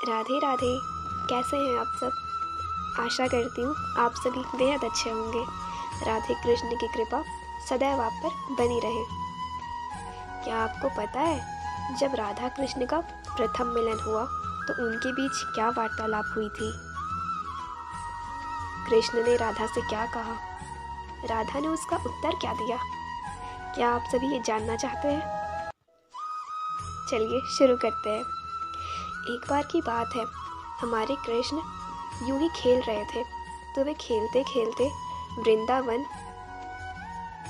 राधे राधे। कैसे हैं आप सब? आशा करती हूँ आप सभी बेहद अच्छे होंगे। राधे कृष्ण की कृपा सदैव आप पर बनी रहे। क्या आपको पता है जब राधा कृष्ण का प्रथम मिलन हुआ तो उनके बीच क्या वार्तालाप हुई थी? कृष्ण ने राधा से क्या कहा, राधा ने उसका उत्तर क्या दिया? क्या आप सभी ये जानना चाहते हैं? चलिए शुरू करते हैं। एक बार की बात है, हमारे कृष्ण यूं ही खेल रहे थे तो वे खेलते खेलते वृंदावन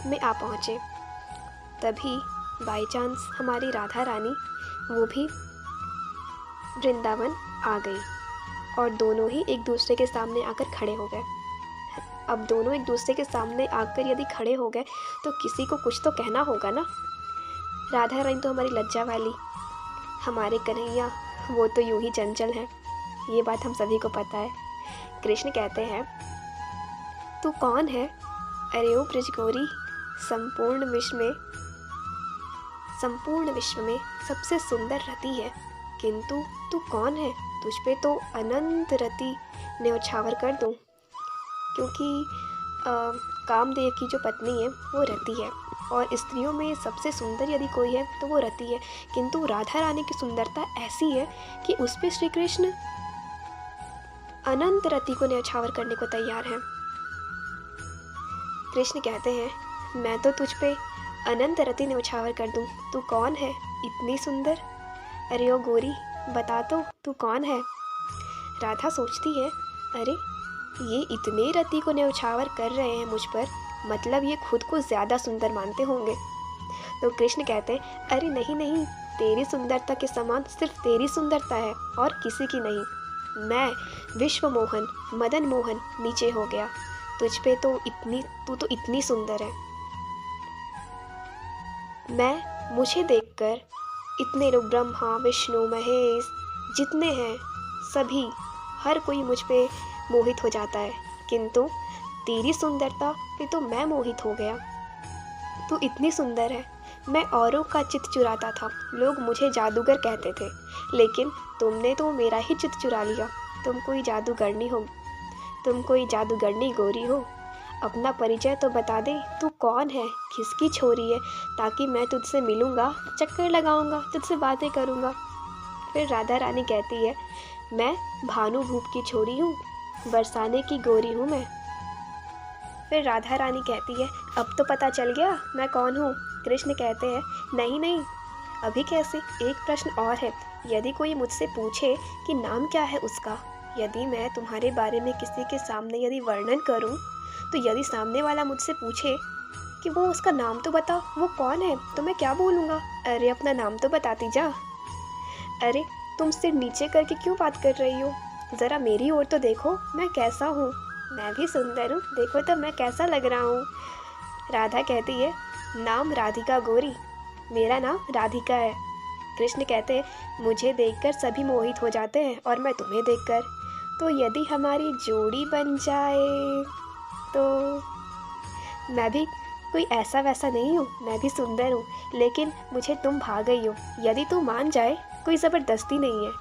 में आ पहुँचे। तभी बाई चांस हमारी राधा रानी वो भी वृंदावन आ गई और दोनों ही एक दूसरे के सामने आकर खड़े हो गए। अब दोनों एक दूसरे के सामने आकर यदि खड़े हो गए तो किसी को कुछ तो कहना होगा ना। राधा रानी तो हमारी लज्जा वाली, हमारे कन्हैया वो तो यूं ही चंचल हैं, ये बात हम सभी को पता है। कृष्ण कहते हैं, तू कौन है? अरे ओ ब्रजगोरी, संपूर्ण विश्व में सबसे सुंदर रति है, किंतु तू कौन है? तुझ पे तो अनंत रति न्यौछावर कर दूं, क्योंकि कामदेव की जो पत्नी है वो रति है और स्त्रियों में सबसे सुंदर यदि कोई है तो वो रति है। किंतु राधा रानी की सुंदरता ऐसी है कि उस पे श्री कृष्ण अनंत रति को न्यौछावर करने को तैयार है। कृष्ण कहते हैं, मैं तो तुझ पे अनंत रति न्यौछावर कर दूं, तू कौन है इतनी सुंदर? अरे ओ गोरी, बता तो तू कौन है? राधा सोचती है, अरे ये इतने रति को न्यौछावर कर रहे हैं मुझ पर, मतलब ये खुद को ज़्यादा सुंदर मानते होंगे। तो कृष्ण कहते हैं, अरे नहीं नहीं, तेरी सुंदरता के समान सिर्फ तेरी सुंदरता है और किसी की नहीं। मैं विश्व मोहन मदन मोहन नीचे हो गया, तुझ पे तो तू तो इतनी सुंदर है। मुझे देखकर इतने लोग, ब्रह्मा विष्णु महेश जितने हैं सभी, हर कोई मुझ पे मोहित हो जाता है, किंतु तेरी सुंदरता पे तो मैं मोहित हो गया। तू इतनी सुंदर है, मैं औरों का चित्त चुराता था, लोग मुझे जादूगर कहते थे, लेकिन तुमने तो मेरा ही चित्त चुरा लिया। तुम कोई जादूगरनी गोरी हो, अपना परिचय तो बता दे, तू कौन है, किसकी छोरी है, ताकि मैं तुझसे मिलूँगा, चक्कर लगाऊंगा, तुझसे बातें करूँगा। फिर राधा रानी कहती है, मैं भानुभूप की छोरी हूँ, बरसाने की गोरी हूँ मैं। फिर राधा रानी कहती है, अब तो पता चल गया मैं कौन हूँ। कृष्ण कहते हैं, नहीं नहीं, अभी कैसे, एक प्रश्न और है। यदि कोई मुझसे पूछे कि नाम क्या है उसका, यदि मैं तुम्हारे बारे में किसी के सामने यदि वर्णन करूँ, तो यदि सामने वाला मुझसे पूछे कि वो उसका नाम तो बता, वो कौन है, तो मैं क्या बोलूँगा? अरे अपना नाम तो बताती जा। अरे तुम सिर नीचे करके क्यों बात कर रही हो? ज़रा मेरी ओर तो देखो, मैं कैसा हूँ, मैं भी सुंदर हूँ, देखो तो मैं कैसा लग रहा हूँ। राधा कहती है, नाम राधिका गोरी, मेरा नाम राधिका है। कृष्ण कहते हैं, मुझे देखकर सभी मोहित हो जाते हैं और मैं तुम्हें देखकर, तो यदि हमारी जोड़ी बन जाए तो। मैं भी कोई ऐसा वैसा नहीं हूँ, मैं भी सुंदर हूँ, लेकिन मुझे तुम भा गई हो, यदि तू मान जाए, कोई ज़बरदस्ती नहीं है।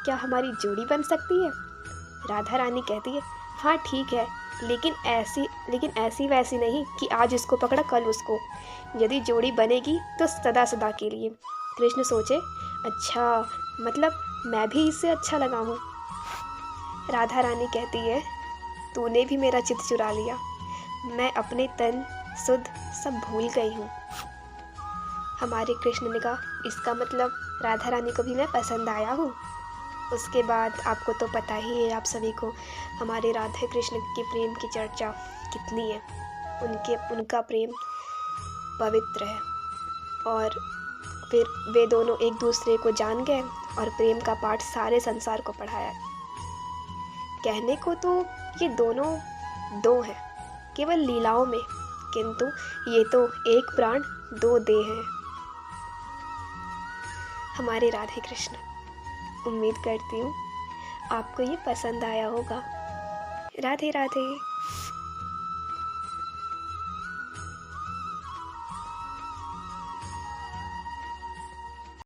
क्या हमारी जोड़ी बन सकती है? राधा रानी कहती है, हाँ ठीक है, लेकिन ऐसी वैसी नहीं कि आज इसको पकड़ा कल उसको। यदि जोड़ी बनेगी तो सदा सदा के लिए। कृष्ण सोचे, अच्छा मतलब मैं भी इससे अच्छा लगा हूँ। राधा रानी कहती है, तूने भी मेरा चित्त चुरा लिया, मैं अपने तन सुध सब भूल गई हूँ। हमारे कृष्ण ने कहा, इसका मतलब राधा रानी को भी मैं पसंद आया हूँ। उसके बाद आपको तो पता ही है, आप सभी को हमारे राधा कृष्ण के प्रेम की चर्चा कितनी है। उनका प्रेम पवित्र है और फिर वे दोनों एक दूसरे को जान गए और प्रेम का पाठ सारे संसार को पढ़ाया। कहने को तो ये दोनों दो हैं केवल लीलाओं में, किंतु ये तो एक प्राण दो देह हैं, हमारे राधे कृष्ण। उम्मीद करती हूँ आपको ये पसंद आया होगा। राधे राधे।